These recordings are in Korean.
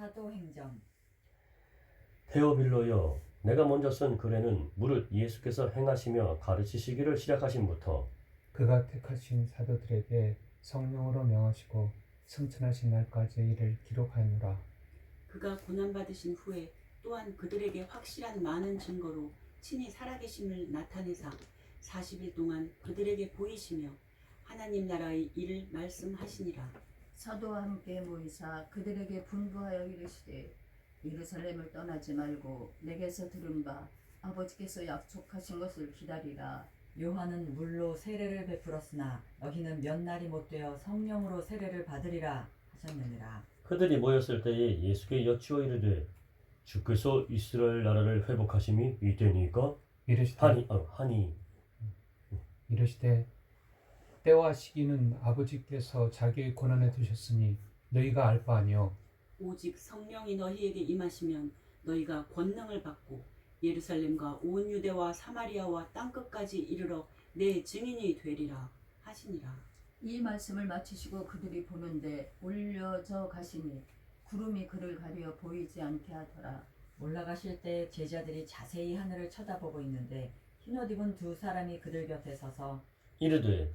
사도행전. 테오빌로여, 내가 먼저 쓴 글에는 무릇 예수께서 행하시며 가르치시기를 시작하심부터 그가 택하신 사도들에게 성령으로 명하시고 승천하신 날까지 이를 기록하노라. 그가 고난받으신 후에 또한 그들에게 확실한 많은 증거로 친히 살아계심을 나타내사 40일 동안 그들에게 보이시며 하나님 나라의 일을 말씀하시니라. 사도와 함께 모이사 그들에게 분부하여 이르시되 예루살렘을 떠나지 말고 내게서 들은 바 아버지께서 약속하신 것을 기다리라. 요한은 물로 세례를 베풀었으나 너희는 몇 날이 못되어 성령으로 세례를 받으리라 하셨느니라. 그들이 모였을 때에 예수께 여쭈어 이르되 주께서 이스라엘 나라를 회복하심이 이때니까 하니 이르시되 때와 시기는 아버지께서 자기의 권한에 두셨으니 너희가 알 바 아니요 오직 성령이 너희에게 임하시면 너희가 권능을 받고 예루살렘과 온 유대와 사마리아와 땅끝까지 이르러 내 증인이 되리라 하시니라. 이 말씀을 마치시고 그들이 보는데 올려져 가시니 구름이 그를 가려 보이지 않게 하더라. 올라가실 때 제자들이 자세히 하늘을 쳐다보고 있는데 흰옷 입은 두 사람이 그들 곁에 서서 이르되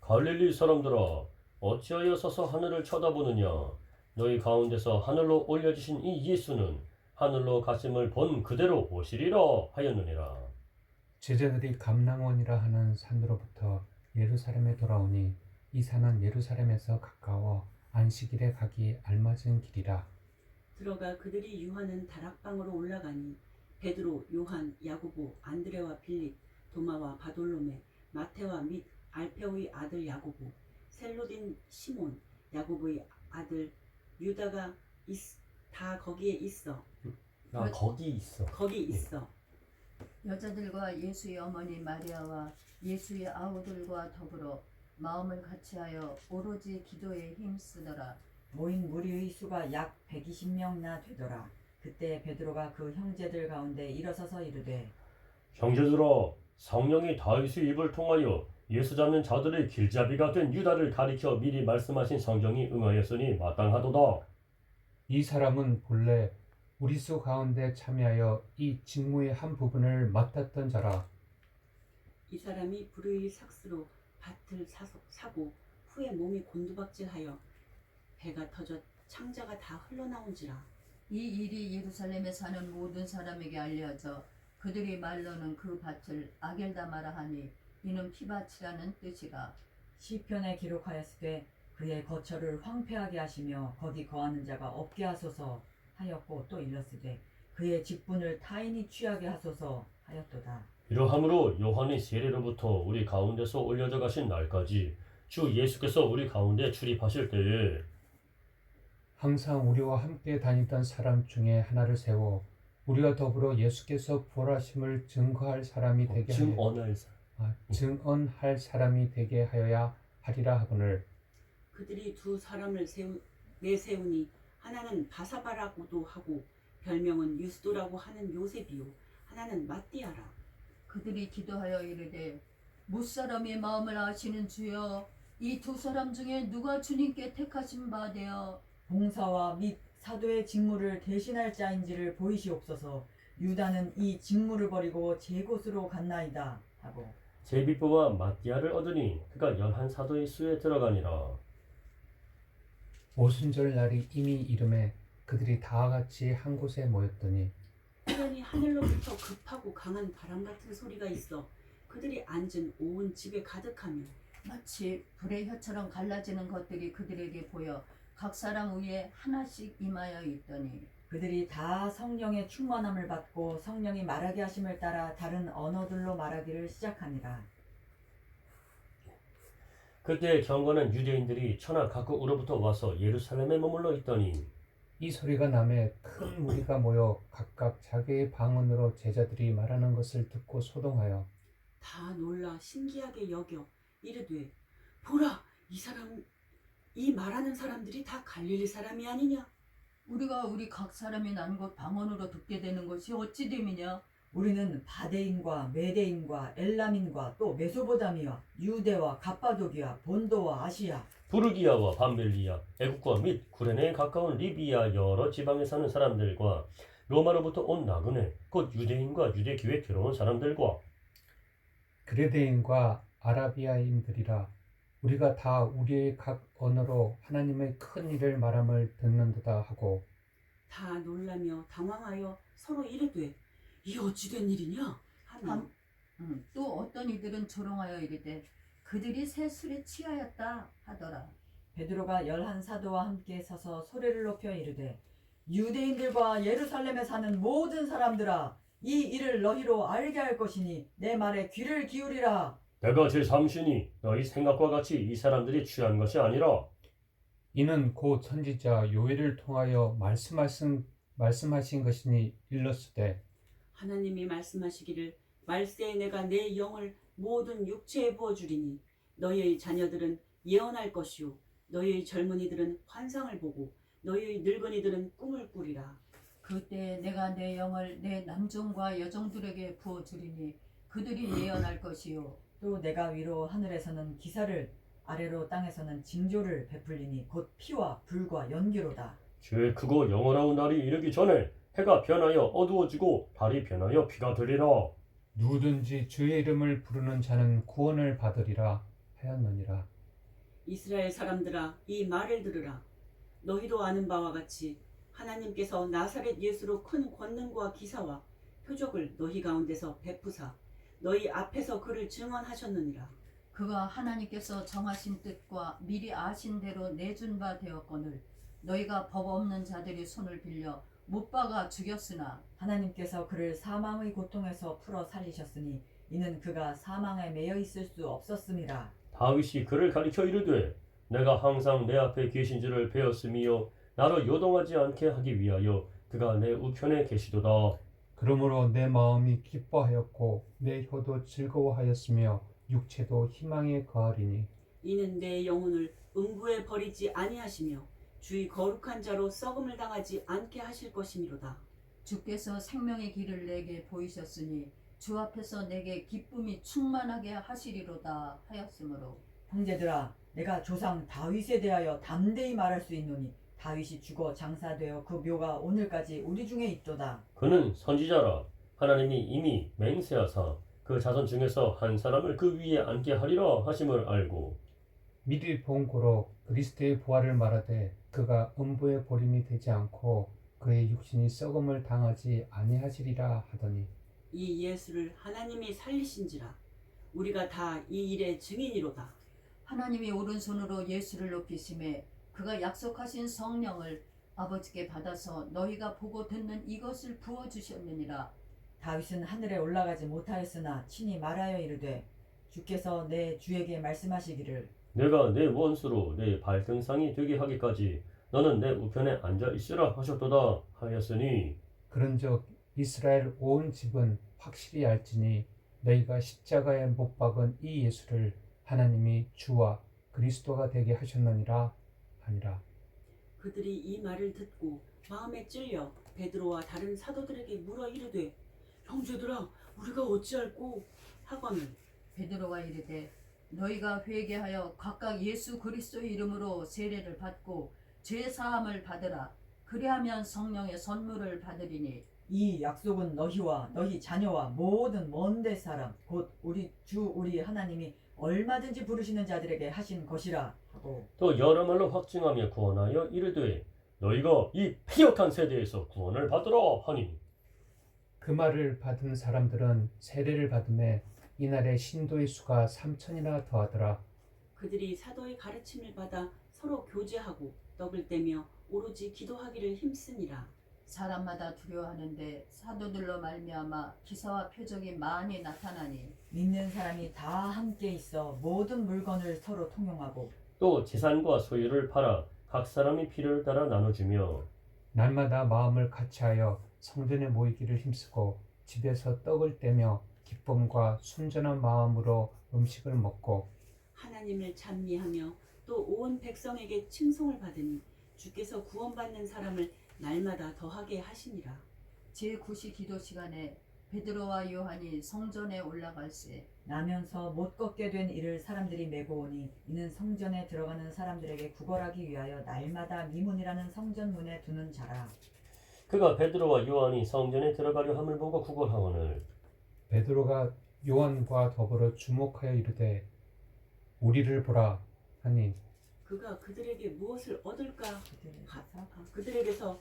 갈릴리 사람들아, 어찌하여 서서 하늘을 쳐다보느냐? 너희 가운데서 하늘로 올려지신 이 예수는 하늘로 가심을 본 그대로 오시리라 하였느니라. 제자들이 감람원이라 하는 산으로부터 예루살렘에 돌아오니 이 산은 예루살렘에서 가까워 안식일에 가기 알맞은 길이라. 들어가 그들이 유하는 다락방으로 올라가니 베드로, 요한, 야고보, 안드레와 빌립, 도마와 바돌로메, 마테와 및 알페오의 아들 야고보, 셀로딘 시몬, 야고보의 아들 유다가 다 거기에 있어. 거기 있어. 여자들과 예수의 어머니 마리아와 예수의 아우들과 더불어 마음을 같이하여 오로지 기도에 힘쓰더라. 모인 무리의 수가 약 120명이나 되더라. 그때 베드로가 그 형제들 가운데 일어서서 이르되 형제들아, 성령이 다윗의 입을 통하여 예수 잡는 자들의 길잡이가 된 유다를 가리켜 미리 말씀하신 성경이 응하였으니 마땅하도다. 이 사람은 본래 우리 수 가운데 참여하여 이 직무의 한 부분을 맡았던 자라. 이 사람이 불의 삭스로 밭을 사고 후에 몸이 곤두박질하여 배가 터져 창자가 다 흘러나온지라. 이 일이 예루살렘에 사는 모든 사람에게 알려져 그들이 말로는 그 밭을 아겔다마라 하니 이는 피밭이라는 뜻이라. 시편에 기록하였으되 그의 거처를 황폐하게 하시며 거기 거하는 자가 없게 하소서 하였고 또 일렀으되 그의 직분을 타인이 취하게 하소서 하였도다. 이러함으로 요한의 세례로부터 우리 가운데서 올려져 가신 날까지 주 예수께서 우리 가운데 출입하실 때에 항상 우리와 함께 다니던 사람 중에 하나를 세워 우리와 더불어 예수께서 부활하심을 증거할 사람이 되게 증언할 사람이 되게 하여야 하리라 하거늘. 그들이 두 사람을 내세우니 하나는 바사바라고도 하고 별명은 유스도라고 하는 요셉이요 하나는 마띠아라. 그들이 기도하여 이르되 무사람의 마음을 아시는 주여 이 두 사람 중에 누가 주님께 택하신 바 되어 봉사와 및 사도의 직무를 대신할 자인지를 보이시옵소서. 유다는 이 직무를 버리고 제 곳으로 갔나이다 하고 제비뽑아 마띠아를 얻으니 그가 11사도의 수에 들어가니라. 오순절 날이 이미 이름에 그들이 다 같이 한 곳에 모였더니 그러니 하늘로부터 급하고 강한 바람 같은 소리가 있어 그들이 앉은 온 집에 가득하며 마치 불의 혀처럼 갈라지는 것들이 그들에게 보여 각 사람 위에 하나씩 임하여 있더니 그들이 다 성령의 충만함을 받고 성령이 말하게 하심을 따라 다른 언어들로 말하기를 시작하니라. 그때 경건한 유대인들이 천하 각국으로부터 와서 예루살렘에 머물러 있더니 이 소리가 남에 큰 무리가 모여 각각 자기의 방언으로 제자들이 말하는 것을 듣고 소동하여 다 놀라 신기하게 여겨 이르되 보라 이 말하는 사람들이 다 갈릴리 사람이 아니냐. 우리가 우리 각 사람이 난 곳 방언으로 듣게 되는 것이 어찌 됨이냐. 우리는 바데인과 메데인과 엘람인과 또 메소보다미아, 유대와 갑바도기아, 본도와 아시아, 부르기아와 밤멜리아, 애국과 및 구레네에 가까운 리비아 여러 지방에 사는 사람들과 로마로부터 온 나그네, 곧 유대인과 유대교에 들어온 사람들과 그레데인과 아라비아인들이라 우리가 다 우리의 각 언어로 하나님의 큰 일을 말함을 듣는도다 하고 다 놀라며 당황하여 서로 이르되 이 어찌 된 일이냐 하며 또 어떤 이들은 조롱하여 이르되 그들이 새 술에 취하였다 하더라. 베드로가 11사도와 함께 서서 소리를 높여 이르되 유대인들과 예루살렘에 사는 모든 사람들아 이 일을 너희로 알게 할 것이니 내 말에 귀를 기울이라. 내가 제3신이 너희 생각과 같이 이 사람들이 취한 것이 아니라 이는 곧 선지자 요엘을 통하여 말씀하신 것이니 일렀으되 하나님이 말씀하시기를 말세에 내가 내 영을 모든 육체에 부어주리니 너희의 자녀들은 예언할 것이요 너희의 젊은이들은 환상을 보고 너희의 늙은이들은 꿈을 꾸리라. 그때 내가 내 영을 내 남종과 여종들에게 부어주리니 그들이 예언할 것이요 또 내가 위로 하늘에서는 기사를 아래로 땅에서는 징조를 베풀리니 곧 피와 불과 연기로다. 주의 크고 영원한 날이 이르기 전에 해가 변하여 어두워지고 달이 변하여 비가 되리라. 누구든지 주의 이름을 부르는 자는 구원을 받으리라 하였느니라. 이스라엘 사람들아 이 말을 들으라. 너희도 아는 바와 같이 하나님께서 나사렛 예수로 큰 권능과 기사와 표적을 너희 가운데서 베푸사 너희 앞에서 그를 증언하셨느니라. 그가 하나님께서 정하신 뜻과 미리 아신 대로 내준 바 되었거늘 너희가 법 없는 자들이 손을 빌려 못 박아 죽였으나 하나님께서 그를 사망의 고통에서 풀어 살리셨으니 이는 그가 사망에 매여 있을 수 없었음이라. 다윗이 그를 가리켜 이르되 내가 항상 내 앞에 계신 줄을 배웠으며 나로 요동하지 않게 하기 위하여 그가 내 우편에 계시도다. 그러므로 내 마음이 기뻐하였고 내 혀도 즐거워하였으며 육체도 희망에 거하리니 이는 내 영혼을 음부에 버리지 아니하시며 주의 거룩한 자로 썩음을 당하지 않게 하실 것이미로다. 주께서 생명의 길을 내게 보이셨으니 주 앞에서 내게 기쁨이 충만하게 하시리로다 하였으므로 형제들아 내가 조상 다윗에 대하여 담대히 말할 수 있노니 다윗이 죽어 장사되어 그 묘가 오늘까지 우리 중에 있도다. 그는 선지자라. 하나님이 이미 맹세하사 그 자손 중에서 한 사람을 그 위에 앉게 하리라 하심을 알고 미리 본 고로 그리스도의 부활을 말하되 그가 음부에 버림이 되지 않고 그의 육신이 썩음을 당하지 아니하시리라 하더니 이 예수를 하나님이 살리신지라 우리가 다 이 일의 증인이로다. 하나님이 오른손으로 예수를 높이심에 그가 약속하신 성령을 아버지께 받아서 너희가 보고 듣는 이것을 부어주셨느니라. 다윗은 하늘에 올라가지 못하였으나 친히 말하여 이르되 주께서 내 주에게 말씀하시기를 내가 내 원수로 내 발등상이 되게 하기까지 너는 내 우편에 앉아 있으라 하셨도다 하였으니 그런즉 이스라엘 온 집은 확실히 알지니 너희가 십자가에 못 박은 이 예수를 하나님이 주와 그리스도가 되게 하셨느니라 하니라. 그들이 이 말을 듣고 마음에 찔려 베드로와 다른 사도들에게 물어 이르되 형제들아 우리가 어찌할꼬 하거늘 베드로가 이르되 너희가 회개하여 각각 예수 그리스도의 이름으로 세례를 받고 죄 사함을 받으라. 그리하면 성령의 선물을 받으리니 이 약속은 너희와 너희 자녀와 모든 먼데 사람 곧 우리 주 우리 하나님이 얼마든지 부르시는 자들에게 하신 것이라 하고 또 여러 말로 확증하며 구원하여 이르되 너희가 이 피역한 세대에서 구원을 받으라 하니 그 말을 받은 사람들은 세례를 받음에 이날의 신도의 수가 3,000이나 더하더라. 그들이 사도의 가르침을 받아 서로 교제하고 떡을 떼며 오로지 기도하기를 힘쓰니라. 사람마다 두려워하는데 사도들로 말미암아 기사와 표적이 많이 나타나니 믿는 사람이 다 함께 있어 모든 물건을 서로 통용하고 또 재산과 소유를 팔아 각 사람이 필요를 따라 나눠주며 날마다 마음을 같이하여 성전에 모이기를 힘쓰고 집에서 떡을 떼며 기쁨과 순전한 마음으로 음식을 먹고 하나님을 찬미하며 또 온 백성에게 칭송을 받으니 주께서 구원받는 사람을 날마다 더하게 하시니라. 제9시 기도 시간에 베드로와 요한이 성전에 올라갈새 나면서 못 걷게 된 이를 사람들이 메고 오니 이는 성전에 들어가는 사람들에게 구걸하기 위하여 날마다 미문이라는 성전 문에 두는 자라. 그가 베드로와 요한이 성전에 들어가려 함을 보고 구걸하거늘 베드로가 요한과 더불어 주목하여 이르되 우리를 보라 하니 그가 그들에게 무엇을 얻을까 그들에게서 그들에게서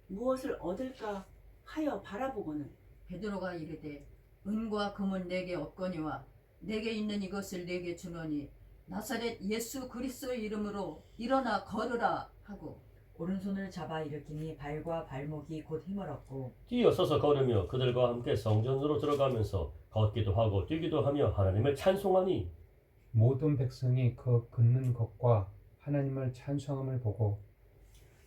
무엇을 얻을까 하여 바라보고는 베드로가 이르되 은과 금은 내게 없거니와 내게 있는 이것을 내게 주노니 나사렛 예수 그리스도의 이름으로 일어나 걸으라 하고 오른손을 잡아 일으키니 발과 발목이 곧 힘을 얻고 뛰어서서 걸으며 그들과 함께 성전으로 들어가면서 걷기도 하고 뛰기도 하며 하나님을 찬송하니 모든 백성이 그 걷는 것과 하나님을 찬송함을 보고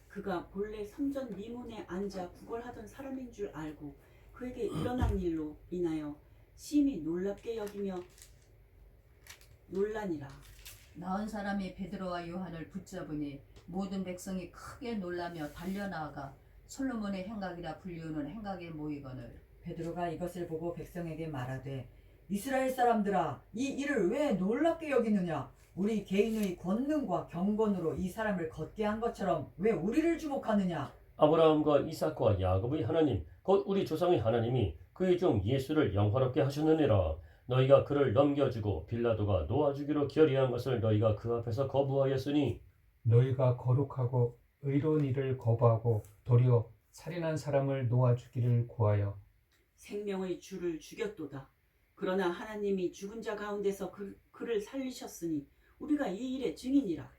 그가 본래 성전 미문에 앉아 구걸하던 사람인 줄 알고 그에게 일어난 일로 인하여 심히 놀랍게 여기며 놀라니라. 나은 사람이 베드로와 요한을 붙잡으니 모든 백성이 크게 놀라며 달려나아가 솔로몬의 행각이라 불리우는 행각에 모이거늘 베드로가 이것을 보고 백성에게 말하되 이스라엘 사람들아 이 일을 왜 놀랍게 여기느냐 우리 개인의 권능과 경건으로 이 사람을 걷게 한 것처럼 왜 우리를 주목하느냐 아브라함과 이삭과 야곱의 하나님 곧 우리 조상의 하나님이 그의 종 예수를 영화롭게 하셨느니라. 너희가 그를 넘겨주고 빌라도가 놓아주기로 결의한 것을 너희가 그 앞에서 거부하였으니 너희가 거룩하고 의로운 일을 거부하고 도리어 살인한 사람을 놓아주기를 구하여 생명의 주를 죽였도다. 그러나 하나님이 죽은 자 가운데서 그를 살리셨으니 우리가 이 일의 증인이라.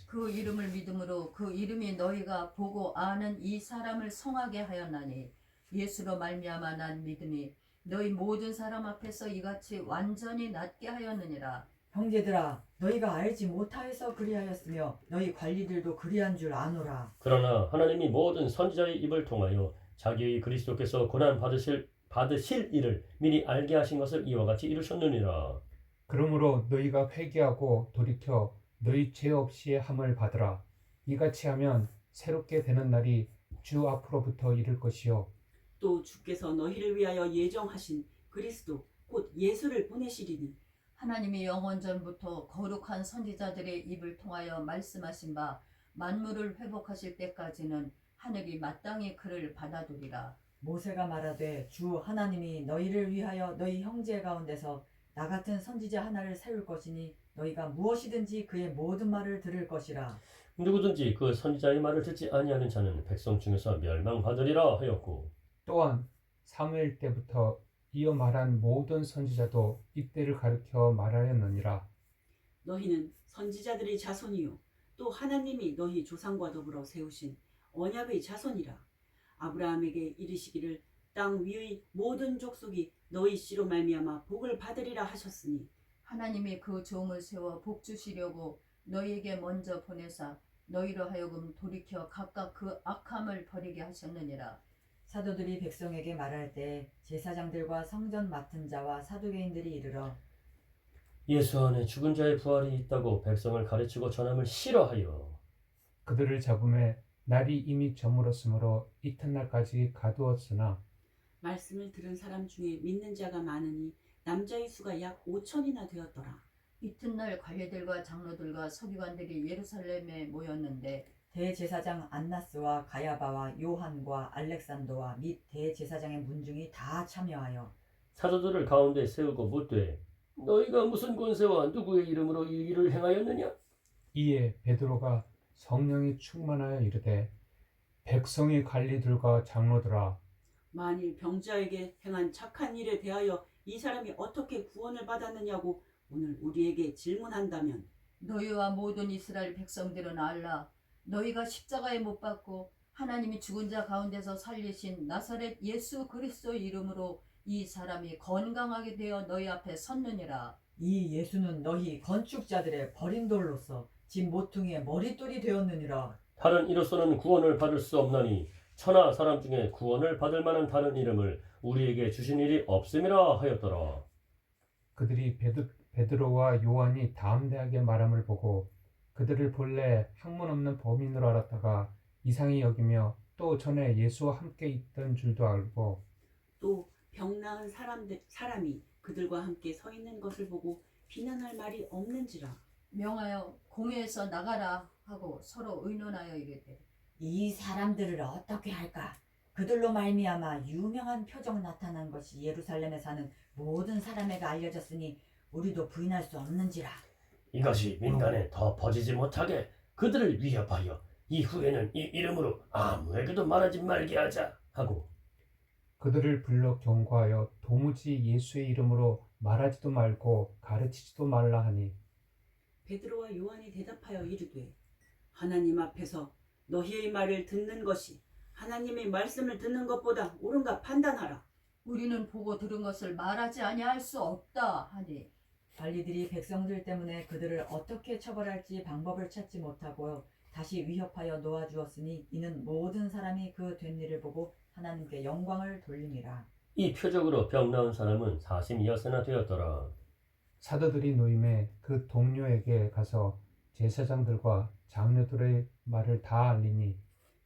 그 이름을 믿음으로 그 이름이 너희가 보고 아는 이 사람을 성하게 하였나니 예수로 말미암아 난 믿음이 너희 모든 사람 앞에서 이같이 완전히 낫게 하였느니라. 형제들아 너희가 알지 못하여서 그리하였으며 너희 관리들도 그리한 줄 아노라. 그러나 하나님이 모든 선지자의 입을 통하여 자기의 그리스도께서 고난 받으실 일을 미리 알게 하신 것을 이와 같이 이루셨느니라. 그러므로 너희가 회개하고 돌이켜 너희 죄 없이 함을 받으라. 이같이 하면 새롭게 되는 날이 주 앞으로부터 이를 것이요 또 주께서 너희를 위하여 예정하신 그리스도 곧 예수를 보내시리니 하나님이 영원 전부터 거룩한 선지자들의 입을 통하여 말씀하신 바 만물을 회복하실 때까지는 하늘이 마땅히 그를 받아두리라. 모세가 말하되 주 하나님이 너희를 위하여 너희 형제 가운데서 나 같은 선지자 하나를 세울 것이니 너희가 무엇이든지 그의 모든 말을 들을 것이라. 누구든지 그 선지자의 말을 듣지 아니하는 자는 백성 중에서 멸망받으리라 하였고 또한 사무엘 때부터 이어 말한 모든 선지자도 이때를 가리켜 말하였느니라. 너희는 선지자들의 자손이요 또 하나님이 너희 조상과 더불어 세우신 언약의 자손이라. 아브라함에게 이르시기를 땅 위의 모든 족속이 너희 씨로 말미암아 복을 받으리라 하셨으니 하나님이 그 종을 세워 복 주시려고 너희에게 먼저 보내사 너희로 하여금 돌이켜 각각 그 악함을 버리게 하셨느니라. 사도들이 백성에게 말할 때 제사장들과 성전 맡은 자와 사두개인들이 이르러 예수 안에 죽은 자의 부활이 있다고 백성을 가르치고 전함을 싫어하여 그들을 잡음에 날이 이미 저물었으므로 이튿날까지 가두었으나 말씀을 들은 사람 중에 믿는 자가 많으니 남자의 수가 약 5천이나 되었더라. 이튿날 관리들과 장로들과 서기관들이 예루살렘에 모였는데 대제사장 안나스와 가야바와 요한과 알렉산더와 및 대제사장의 문중이 다 참여하여 사도들을 가운데 세우고 묻되 너희가 무슨 권세와 누구의 이름으로 이 일을 행하였느냐? 이에 베드로가 성령이 충만하여 이르되 백성의 관리들과 장로들아 만일 병자에게 행한 착한 일에 대하여 이 사람이 어떻게 구원을 받았느냐고 오늘 우리에게 질문한다면 너희와 모든 이스라엘 백성들은 알라. 너희가 십자가에 못 박고 하나님이 죽은 자 가운데서 살리신 나사렛 예수 그리스도의 이름으로 이 사람이 건강하게 되어 너희 앞에 섰느니라. 이 예수는 너희 건축자들의 버린 돌로서 집 모퉁이의 머릿돌이 되었느니라. 다른 이로서는 구원을 받을 수 없나니 천하 사람 중에 구원을 받을 만한 다른 이름을 우리에게 주신 일이 없음이라 하였더라. 그들이 베드로와 요한이 담대하게 말함을 보고 그들을 본래 학문 없는 범인으로 알았다가 이상히 여기며 또 전에 예수와 함께 있던 줄도 알고 또 병 나은 사람이 그들과 함께 서 있는 것을 보고 비난할 말이 없는지라. 명하여 공회에서 나가라 하고 서로 의논하여 이르되 이 사람들을 어떻게 할까? 그들로 말미암아 유명한 표적 나타난 것이 예루살렘에 사는 모든 사람에게 알려졌으니 우리도 부인할 수 없는지라. 이것이 민간에 더 퍼지지 못하게 그들을 위협하여 이후에는 이 이름으로 아무에게도 말하지 말게 하자 하고 그들을 불러 경고하여 도무지 예수의 이름으로 말하지도 말고 가르치지도 말라 하니 베드로와 요한이 대답하여 이르되 하나님 앞에서 너희의 말을 듣는 것이 하나님의 말씀을 듣는 것보다 옳은가 판단하라. 우리는 보고 들은 것을 말하지 아니할 수 없다 하니 관리들이 백성들 때문에 그들을 어떻게 처벌할지 방법을 찾지 못하고 다시 위협하여 놓아주었으니 이는 모든 사람이 그 된 일을 보고 하나님께 영광을 돌림이라. 이 표적으로 병 나은 사람은 42여세나 되었더라. 사도들이 노임에 그 동료에게 가서 제사장들과 장로들의 말을 다 알리니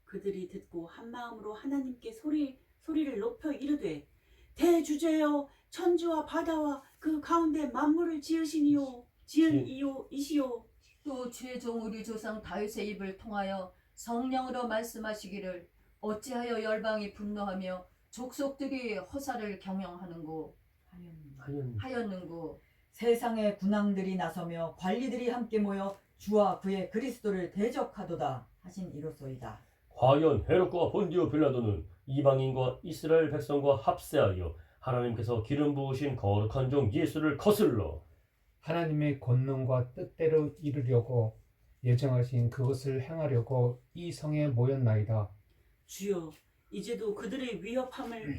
그들이 듣고 한 마음으로 하나님께 소리를 높여 이르되 대주제여 천지와 바다와 그 가운데 만물을 지으시니요 지은 이시오. 또 주의 종 우리 조상 다윗의 입을 통하여 성령으로 말씀하시기를 어찌하여 열방이 분노하며 족속들이 허사를 경영하는고 하였는고. 세상의 군왕들이 나서며 관리들이 함께 모여 주와 그의 그리스도를 대적하도다 하신 이로소이다. 과연 헤롯과 본디오 빌라도는 이방인과 이스라엘 백성과 합세하여 하나님께서 기름 부으신 거룩한 종 예수를 거슬러 하나님의 권능과 뜻대로 이루려고 예정하신 그것을 행하려고 이 성에 모였나이다. 주여 이제도 그들의 위협함을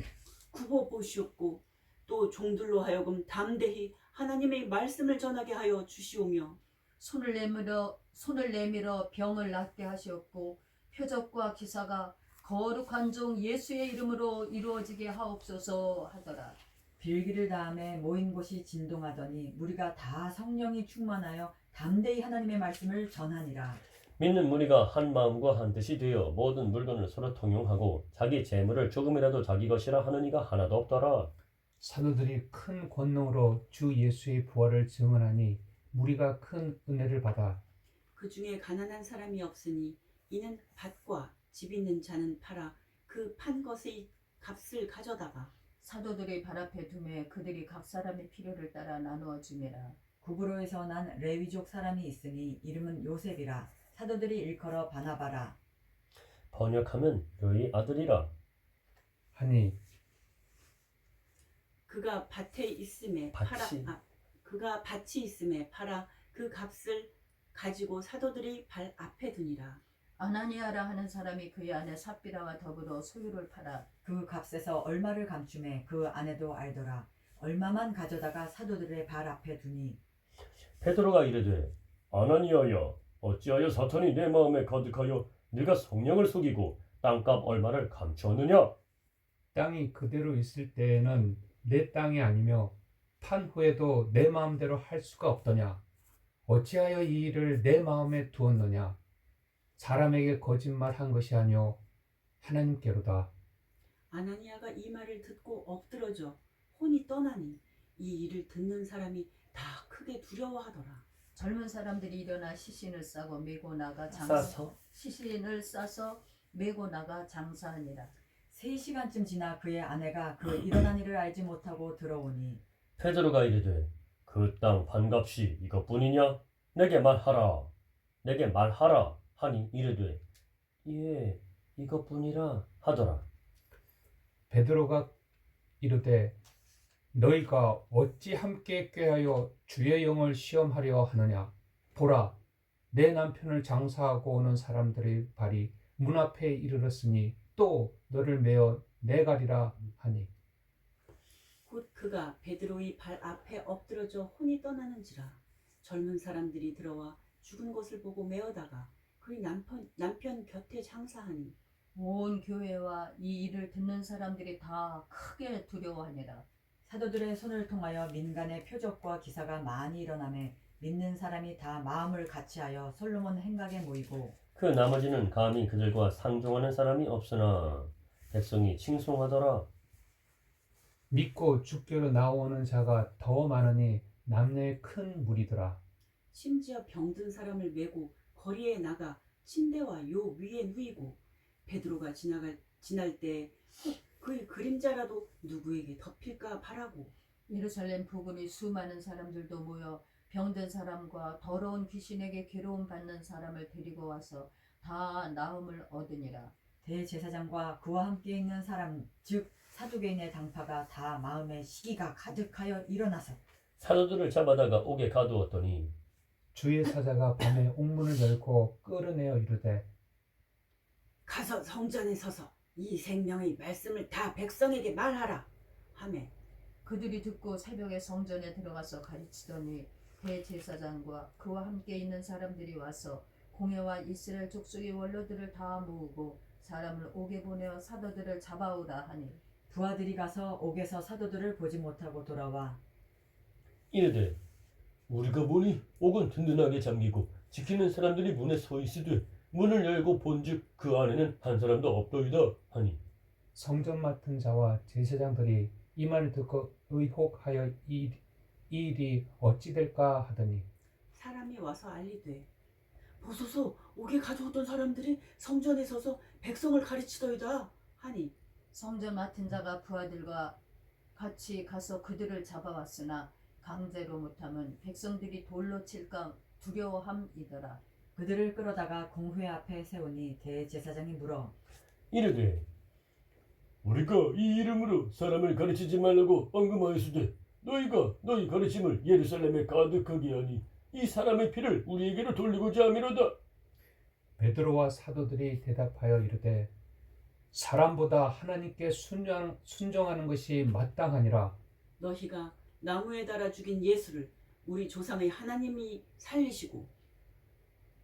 굽어보시옵고 또 종들로 하여금 담대히 하나님의 말씀을 전하게 하여 주시오며 손을 내밀어 병을 낫게 하시옵고 표적과 기사가 거룩한 종 예수의 이름으로 이루어지게 하옵소서 하더라. 빌기를 다음에 모인 곳이 진동하더니 무리가 다 성령이 충만하여 담대히 하나님의 말씀을 전하니라. 믿는 무리가 한 마음과 한 뜻이 되어 모든 물건을 서로 통용하고 자기 재물을 조금이라도 자기 것이라 하는 이가 하나도 없더라. 사도들이 큰 권능으로 주 예수의 부활을 증언하니 무리가 큰 은혜를 받아 그 중에 가난한 사람이 없으니 이는 밭과 집 있는 자는 팔아 그 판 것의 값을 가져다가 사도들의 발 앞에 두매 그들이 각 사람의 필요를 따라 나누어 주매라. 구브로에서 난 레위족 사람이 있으니 이름은 요셉이라. 사도들이 일컬어 바나바라. 번역하면 료의 아들이라. 하니 그가 밭이 있음에 팔아 그 값을 가지고 사도들이 발 앞에 두니라. 아나니아라 하는 사람이 그의 아내 삽비라와 더불어 소유를 팔아 그 값에서 얼마를 감춤해 그 아내도 알더라. 얼마만 가져다가 사도들의 발 앞에 두니 베드로가 이르되 아나니아여 어찌하여 사탄이 내 마음에 가득하여 네가 성령을 속이고 땅값 얼마를 감추었느냐? 땅이 그대로 있을 때에는 내 땅이 아니며 판 후에도 내 마음대로 할 수가 없더냐? 어찌하여 이 일을 내 마음에 두었느냐? 사람에게 거짓말한 것이 아니오 하나님께로다. 아나니아가 이 말을 듣고 엎드러져 혼이 떠나니 이 일을 듣는 사람이 다 크게 두려워하더라. 젊은 사람들이 일어나 시신을 싸고 메고 나가 시신을 싸서 메고 나가 장사하니라. 3시간쯤 지나 그의 아내가 그 일어난 일을 알지 못하고 들어오니 베드로가 이르되 그 땅 반값이 이것뿐이냐? 내게 말하라 하니 이르되 예 이것뿐이라 하더라. 베드로가 이르되 너희가 어찌 함께 꾀하여 주의 영을 시험하려 하느냐? 보라, 내 남편을 장사하고 오는 사람들의 발이 문 앞에 이르렀으니 또 너를 메어 내가리라 하니 곧 그가 베드로의 발 앞에 엎드러져 혼이 떠나는지라. 젊은 사람들이 들어와 죽은 것을 보고 메어다가 그의 남편 곁에 장사하니 온 교회와 이 일을 듣는 사람들이 다 크게 두려워하니라. 사도들의 손을 통하여 민간의 표적과 기사가 많이 일어나매 믿는 사람이 다 마음을 같이하여 솔로몬 행각에 모이고 그 나머지는 감히 그들과 상종하는 사람이 없으나 백성이 칭송하더라. 믿고 주께로 나오는 자가 더 많으니 남녀의 큰 무리더라. 심지어 병든 사람을 메고 거리에 나가 침대와 요 위에 누이고 베드로가 지날 때 그의 그림자라도 누구에게 덮일까 바라고. 예루살렘 부근의 수많은 사람들도 모여 병든 사람과 더러운 귀신에게 괴로움 받는 사람을 데리고 와서 다 나음을 얻으니라. 대제사장과 그와 함께 있는 사람 즉 사두개인의 당파가 다 마음에 시기가 가득하여 일어나서 사도들을 잡아다가 옥에 가두었더니 주의 사자가 밤에 옥문을 열고 끌어내어 이르되 가서 성전에 서서 이 생명의 말씀을 다 백성에게 말하라 하매 그들이 듣고 새벽에 성전에 들어가서 가르치더니 대제사장과 그와 함께 있는 사람들이 와서 공회와 이스라엘 족속의 원로들을 다 모으고 사람을 옥에 보내어 사도들을 잡아오라 하니 부하들이 가서 옥에서 사도들을 보지 못하고 돌아와 이르되 우리가 보니 옥은 든든하게 잠기고 지키는 사람들이 문에 서 있으되 문을 열고 본즉 그 안에는 한 사람도 없더이다 하니 성전 맡은 자와 제사장들이 이 말을 듣고 의혹하여 이 일이 어찌 될까 하더니 사람이 와서 알리되 보소서 옥에 가져오던 사람들이 성전에 서서 백성을 가르치더이다 하니 성전 맡은 자가 부하들과 같이 가서 그들을 잡아왔으나 강제로 못함은 백성들이 돌로 칠까 두려워함이더라. 그들을 끌어다가 공회 앞에 세우니 대제사장이 물어 이르되 우리가 이 이름으로 사람을 가르치지 말라고 언금하였으되 너희가 너희 가르침을 예루살렘에 가득하게 하니 이 사람의 피를 우리에게로 돌리고자 함이로다. 베드로와 사도들이 대답하여 이르되 사람보다 하나님께 순종하는 것이 마땅하니라. 너희가 나무에 달아 죽인 예수를 우리 조상의 하나님이 살리시고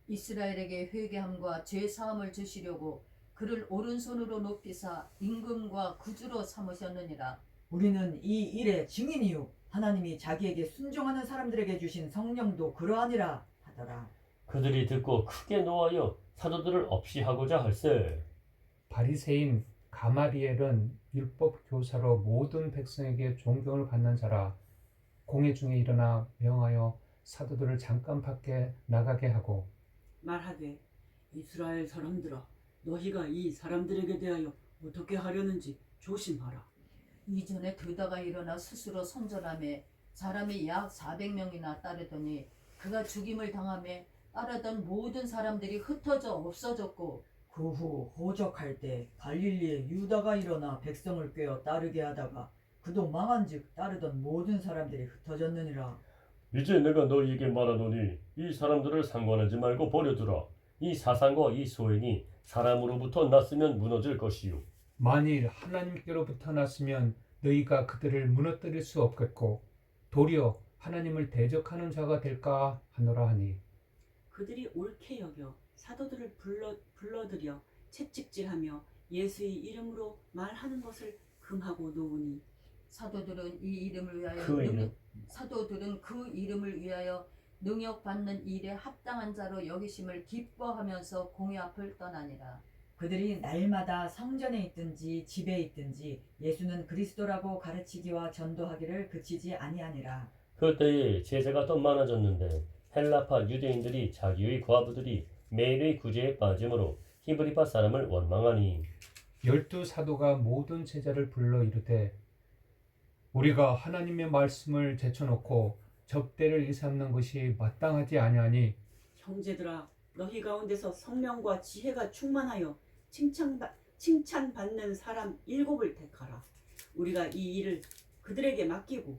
이스라엘에게 회개함과 죄 사함을 주시려고 그를 오른손으로 높이사 임금과 구주로 삼으셨느니라. 우리는 이 일의 증인이요 하나님이 자기에게 순종하는 사람들에게 주신 성령도 그러하니라 하더라. 그들이 듣고 크게 노하여 사도들을 없이 하고자 할세. 바리새인 가마리엘은 율법 교사로 모든 백성에게 존경을 받는 자라. 공회 중에 일어나 명하여 사도들을 잠깐 밖에 나가게 하고 말하되 이스라엘 사람들아 너희가 이 사람들에게 대하여 어떻게 하려는지 조심하라. 이전에 드다가 일어나 스스로 선전하며 사람이 약 400명이나 따르더니 그가 죽임을 당하며 따르던 모든 사람들이 흩어져 없어졌고 그 후 호적할 때 갈릴리에 유다가 일어나 백성을 꿰어 따르게 하다가 그도 망한즉 따르던 모든 사람들이 흩어졌느니라. 이제 내가 너희에게 말하노니 이 사람들을 상관하지 말고 버려두라. 이 사상과 이 소행이 사람으로부터 났으면 무너질 것이요 만일 하나님께로부터 났으면 너희가 그들을 무너뜨릴 수 없겠고 도리어 하나님을 대적하는 자가 될까 하노라 하니 그들이 옳게 여겨 사도들을 불러들여 채찍질하며 예수의 이름으로 말하는 것을 금하고 놓으니 사도들은 그 이름을 위하여 능력 받는 일에 합당한 자로 여기심을 기뻐하면서 공회 앞을 떠나니라. 그들이 날마다 성전에 있든지 집에 있든지 예수는 그리스도라고 가르치기와 전도하기를 그치지 아니하니라. 그때에 제자가 더 많아졌는데 헬라파 유대인들이 자기의 과부들이 매일의 구제에 빠짐으로 히브리파 사람을 원망하니 12 사도가 모든 제자를 불러 이르되 우리가 하나님의 말씀을 제쳐놓고 접대를 일삼는 것이 마땅하지 아니하니 형제들아 너희 가운데서 성령과 지혜가 충만하여 칭찬받는 사람 7을 택하라. 우리가 이 일을 그들에게 맡기고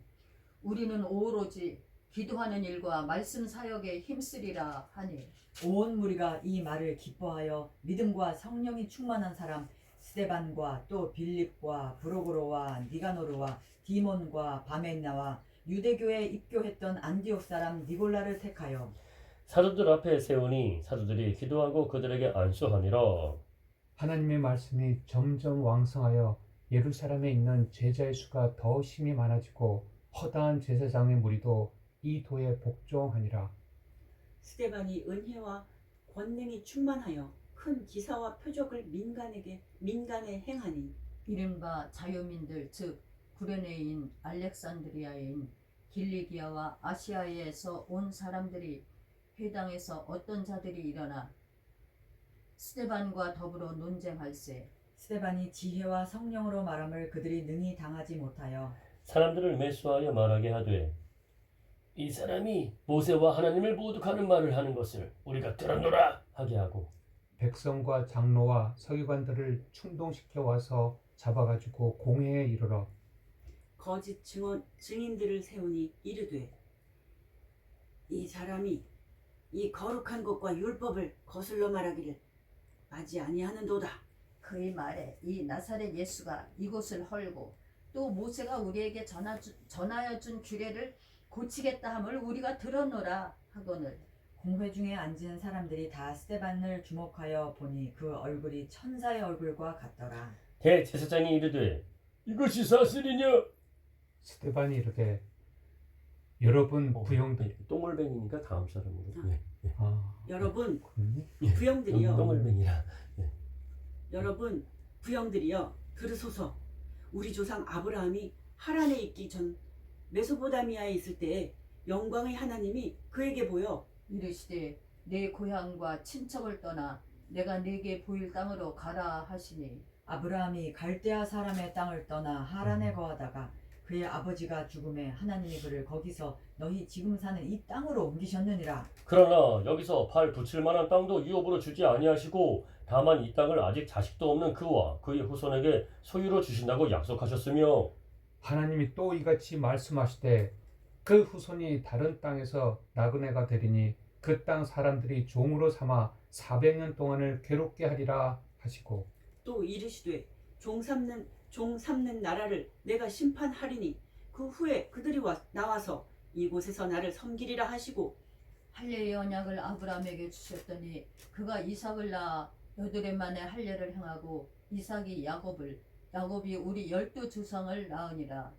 우리는 오로지 기도하는 일과 말씀 사역에 힘쓰리라 하니 온 무리가 이 말을 기뻐하여 믿음과 성령이 충만한 사람 스데반과 또 빌립과 브로고로와 니가노르와 디몬과 바메나와 유대교에 입교했던 안디옥 사람 니골라를 택하여 사도들 앞에 세우니 사도들이 기도하고 그들에게 안수하니라. 하나님의 말씀이 점점 왕성하여 예루살렘에 있는 제자의 수가 더 심히 많아지고 허다한 제사장의 무리도 이 도에 복종하니라. 스데반이 은혜와 권능이 충만하여 큰 기사와 표적을 민간에 행하니 이른바 자유민들 즉 구레네인 알렉산드리아인 길리기아와 아시아에서 온 사람들이 회당에서 어떤 자들이 일어나 스데반과 더불어 논쟁할세. 스데반이 지혜와 성령으로 말함을 그들이 능히 당하지 못하여 사람들을 매수하여 말하게 하되 이 사람이 모세와 하나님을 모독하는 말을 하는 것을 우리가 들었노라 하게 하고 백성과 장로와 서기관들을 충동시켜 와서 잡아가지고 공회에 이르러 거짓 증인들을 세우니 이르되 이 사람이 이 거룩한 것과 율법을 거슬러 말하기를 맞지 아니하는도다. 그의 말에 이 나사렛 예수가 이곳을 헐고 또 모세가 우리에게 전하여 준 규례를 고치겠다 함을 우리가 들었노라 하거늘. 공회 중에 앉은 사람들이 다 스데반을 주목하여 보니 그 얼굴이 천사의 얼굴과 같더라. 대제사장이 이르되 이것이 사슬이냐? 스데반이 이르되 여러분 부형들 똥을뱅이니까 다음 사람으로. 여러분 그렇군요. 부형들이여 똥을뱅이라. 여러분 부형들이여 들으소서. 우리 조상 아브라함이 하란에 있기 전 메소포다미아에 있을 때에 영광의 하나님이 그에게 보여 이르시되 내 고향과 친척을 떠나 내가 네게 보일 땅으로 가라 하시니 아브라함이 갈대아 사람의 땅을 떠나 하란에 거하다가 그의 아버지가 죽음에 하나님이 그를 거기서 너희 지금 사는 이 땅으로 옮기셨느니라. 그러나 여기서 발 붙일 만한 땅도 유업으로 주지 아니하시고 다만 이 땅을 아직 자식도 없는 그와 그의 후손에게 소유로 주신다고 약속하셨으며 하나님이 또 이같이 말씀하시되 그 후손이 다른 땅에서 나그네가 되리니 그 땅 사람들이 종으로 삼아 400년 동안을 괴롭게 하리라 하시고 또 이르시되 종 삼는 나라를 내가 심판하리니 그 후에 그들이 나와서 이곳에서 나를 섬기리라 하시고 할례의 언약을 아브라함에게 주셨더니 그가 이삭을 낳아 8해 만에 할례를 행하고 이삭이 야곱이 우리 12조상을 낳으니라.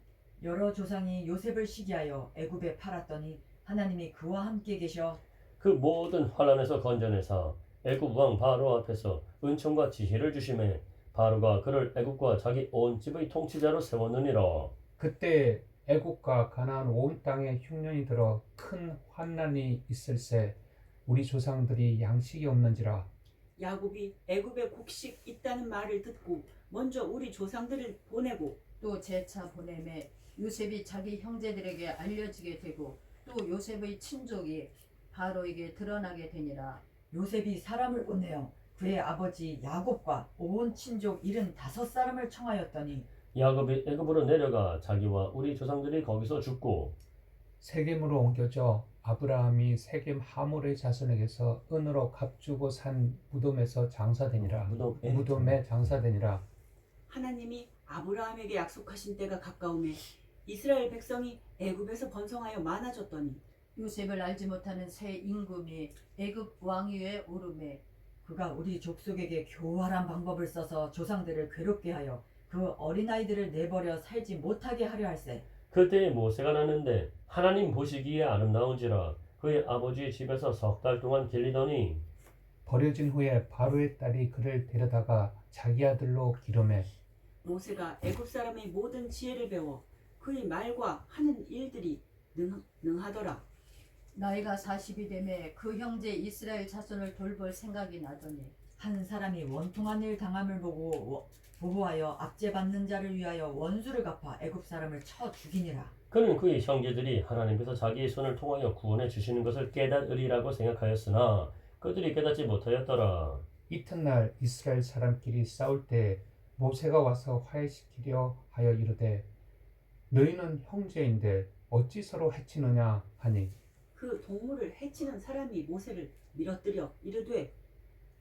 여러 조상이 요셉을 시기하여 애굽에 팔았더니 하나님이 그와 함께 계셔 그 모든 환난에서 건져내사 애굽 왕 바로 앞에서 은총과 지혜를 주심에 바로가 그를 애굽과 자기 온 집의 통치자로 세웠느니라. 그때 애국과 가나안 온 땅에 흉년이 들어 큰 환난이 있을세 우리 조상들이 양식이 없는지라. 야곱이 애굽에 곡식 있다는 말을 듣고 먼저 우리 조상들을 보내고 또 재차 보내매 요셉이 자기 형제들에게 알려지게 되고 또 요셉의 친족이 바로에게 드러나게 되니라. 요셉이 사람을 보내어 그의 아버지 야곱과 온 친족 75사람을 청하였더니 야곱이 애굽으로 내려가 자기와 우리 조상들이 거기서 죽고 세겜으로 옮겨져 아브라함이 세겜 하몰의 자손에게서 은으로 값주고 산 무덤에서 장사되니라. 무덤에 장사되니라. 하나님이 아브라함에게 약속하신 때가 가까우매 이스라엘 백성이 애굽에서 번성하여 많아졌더니 요셉을 알지 못하는 새 임금이 애굽 왕위에 오르매 그가 우리 족속에게 교활한 방법을 써서 조상들을 괴롭게 하여 그 어린아이들을 내버려 살지 못하게 하려 할세. 그때에 모세가 났는데 하나님 보시기에 아름다운지라 그의 아버지의 집에서 3달 동안 길리더니 버려진 후에 바로의 딸이 그를 데려다가 자기 아들로 기름해 모세가 애굽 사람의 모든 지혜를 배워 그의 말과 하는 일들이 능하더라. 나이가 40이 되매 그 형제 이스라엘 자손을 돌볼 생각이 나더니 한 사람이 원통한 일 당함을 보고 보호하여 압제받는 자를 위하여 원수를 갚아 애굽 사람을 쳐 죽이니라. 그는 그의 형제들이 하나님께서 자기의 손을 통하여 구원해 주시는 것을 깨달으리라고 생각하였으나 그들이 깨닫지 못하였더라. 이튿날 이스라엘 사람끼리 싸울 때 모세가 와서 화해시키려 하여 이르되 너희는 형제인데 어찌 서로 해치느냐 하니 그 동물을 해치는 사람이 모세를 밀어뜨려 이르되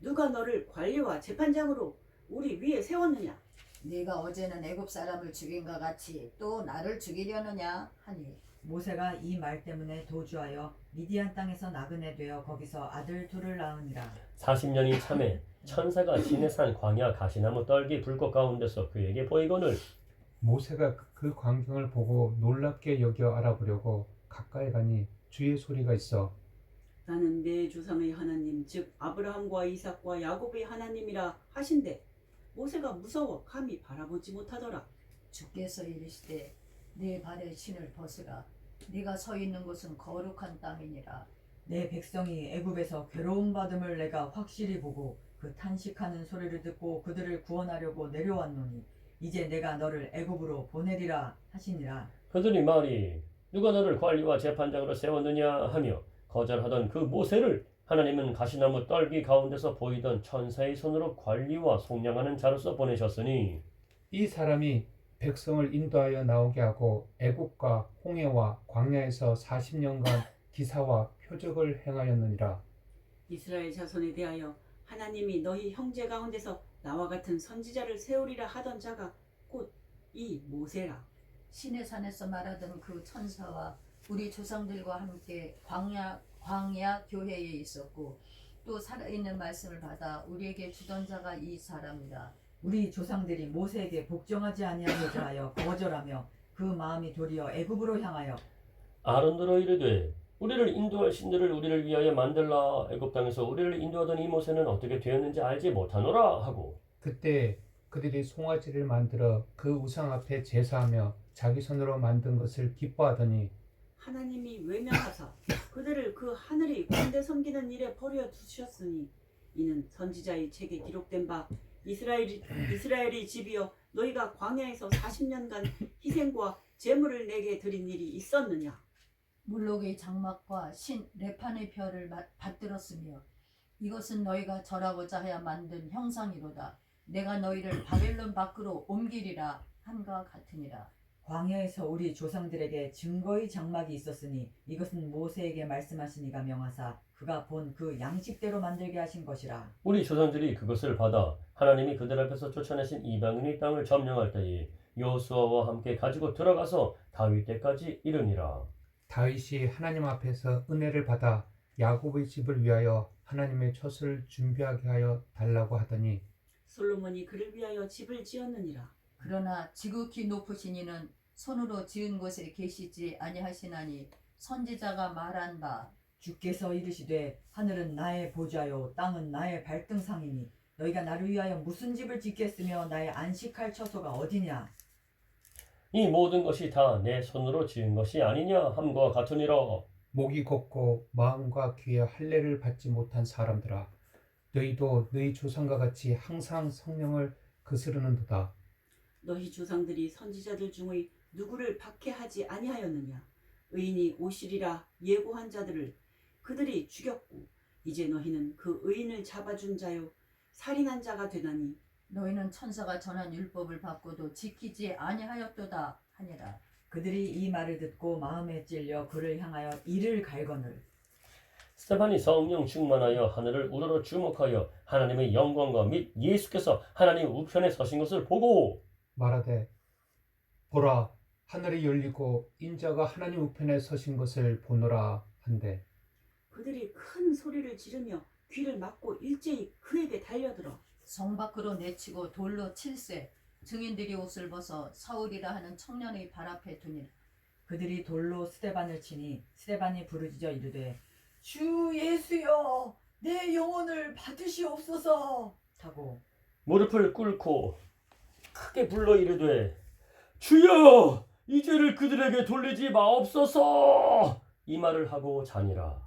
누가 너를 관리와 재판장으로 우리 위에 세웠느냐? 네가 어제는 애굽 사람을 죽인과 같이 또 나를 죽이려느냐 하니 모세가 이 말 때문에 도주하여 미디안 땅에서 나그네 되어 거기서 아들 둘을 낳으니라. 40년이 참에 천사가 시내산 광야 가시나무 떨기 불꽃 가운데서 그에게 보이거늘 모세가 그 광경을 보고 놀랍게 여겨 알아보려고 가까이 가니 주의 소리가 있어 나는 내 조상의 하나님 즉 아브라함과 이삭과 야곱의 하나님이라 하신대 모세가 무서워 감히 바라보지 못하더라. 주께서 이르시되 내 발에 신을 벗으라. 네가 서 있는 곳은 거룩한 땅이니라. 내 백성이 애굽에서 괴로움 받음을 내가 확실히 보고 그 탄식하는 소리를 듣고 그들을 구원하려고 내려왔노니 이제 내가 너를 애굽으로 보내리라 하시니라. 그들이 말이 누가 너를 관리와 재판장으로 세웠느냐 하며 거절하던 그 모세를 하나님은 가시나무 떨기 가운데서 보이던 천사의 손으로 관리와 속량하는 자로서 보내셨으니 이 사람이 백성을 인도하여 나오게 하고 애국과 홍해와 광야에서 40년간 기사와 표적을 행하였느니라. 이스라엘 자손에 대하여 하나님이 너희 형제 가운데서 나와 같은 선지자를 세우리라 하던 자가 곧 이 모세라. 신의 산에서 말하던 그 천사와 우리 조상들과 함께 광야 교회에 있었고 또 살아있는 말씀을 받아 우리에게 주던 자가 이 사람이라. 우리 조상들이 모세에게 복종하지 아니하고자 하여 거절하며 그 마음이 도리어 애굽으로 향하여 아론더러 이르되 우리를 인도할 신들을 우리를 위하여 만들라. 애굽 땅에서 우리를 인도하던 이 모세는 어떻게 되었는지 알지 못하노라 하고 그때 그들이 송아지를 만들어 그 우상 앞에 제사하며 자기 손으로 만든 것을 기뻐하더니 하나님이 외면하사 그들을 그 하늘의 군대 섬기는 일에 버려 두셨으니 이는 선지자의 책에 기록된 바 이스라엘이 집이여 너희가 광야에서 40년간 희생과 제물을 내게 드린 일이 있었느냐. 몰록의 장막과 신 레판의 별을 받들었으며 이것은 너희가 절하고자 하여 만든 형상이로다. 내가 너희를 바벨론 밖으로 옮기리라 함과 같으니라. 광야에서 우리 조상들에게 증거의 장막이 있었으니 이것은 모세에게 말씀하시니가 명하사 그가 본 그 양식대로 만들게 하신 것이라. 우리 조상들이 그것을 받아 하나님이 그들 앞에서 쫓아내신 이방인의 땅을 점령할 때에 여호수아와 함께 가지고 들어가서 다윗 때까지 이르니라. 다윗이 하나님 앞에서 은혜를 받아 야곱의 집을 위하여 하나님의 촛을 준비하게 하여 달라고 하더니 솔로몬이 그를 위하여 집을 지었느니라. 그러나 지극히 높으신 이는 손으로 지은 곳에 계시지 아니하시나니 선지자가 말한 바 주께서 이르시되 하늘은 나의 보좌요 땅은 나의 발등상이니 너희가 나를 위하여 무슨 집을 짓겠으며 나의 안식할 처소가 어디냐. 이 모든 것이 다 내 손으로 지은 것이 아니냐 함과 같으니라. 목이 곱고 마음과 귀에 할례를 받지 못한 사람들아 너희도 너희 조상과 같이 항상 성령을 거스르는도다. 너희 조상들이 선지자들 중의 누구를 박해하지 아니하였느냐. 의인이 오시리라 예고한 자들을 그들이 죽였고 이제 너희는 그 의인을 잡아준 자요 살인한 자가 되나니 너희는 천사가 전한 율법을 받고도 지키지 아니하였도다 하니라. 그들이 이 말을 듣고 마음에 찔려 그를 향하여 이를 갈거늘. 스데반이 성령 충만하여 하늘을 우러러 주목하여 하나님의 영광과 및 예수께서 하나님 우편에 서신 것을 보고 말하되 보라 하늘이 열리고 인자가 하나님 우편에 서신 것을 보노라 한데 그들이 큰 소리를 지르며 귀를 막고 일제히 그에게 달려들어 성 밖으로 내치고 돌로 칠세 증인들이 옷을 벗어 사울이라 하는 청년의 발 앞에 두니라. 그들이 돌로 스데반을 치니 스데반이 부르짖어 이르되 주 예수여 내 영혼을 받으시옵소서 하고 무릎을 꿇고 크게 불러 이르되 주여 이 죄를 그들에게 돌리지 마옵소서 이 말을 하고 자니라.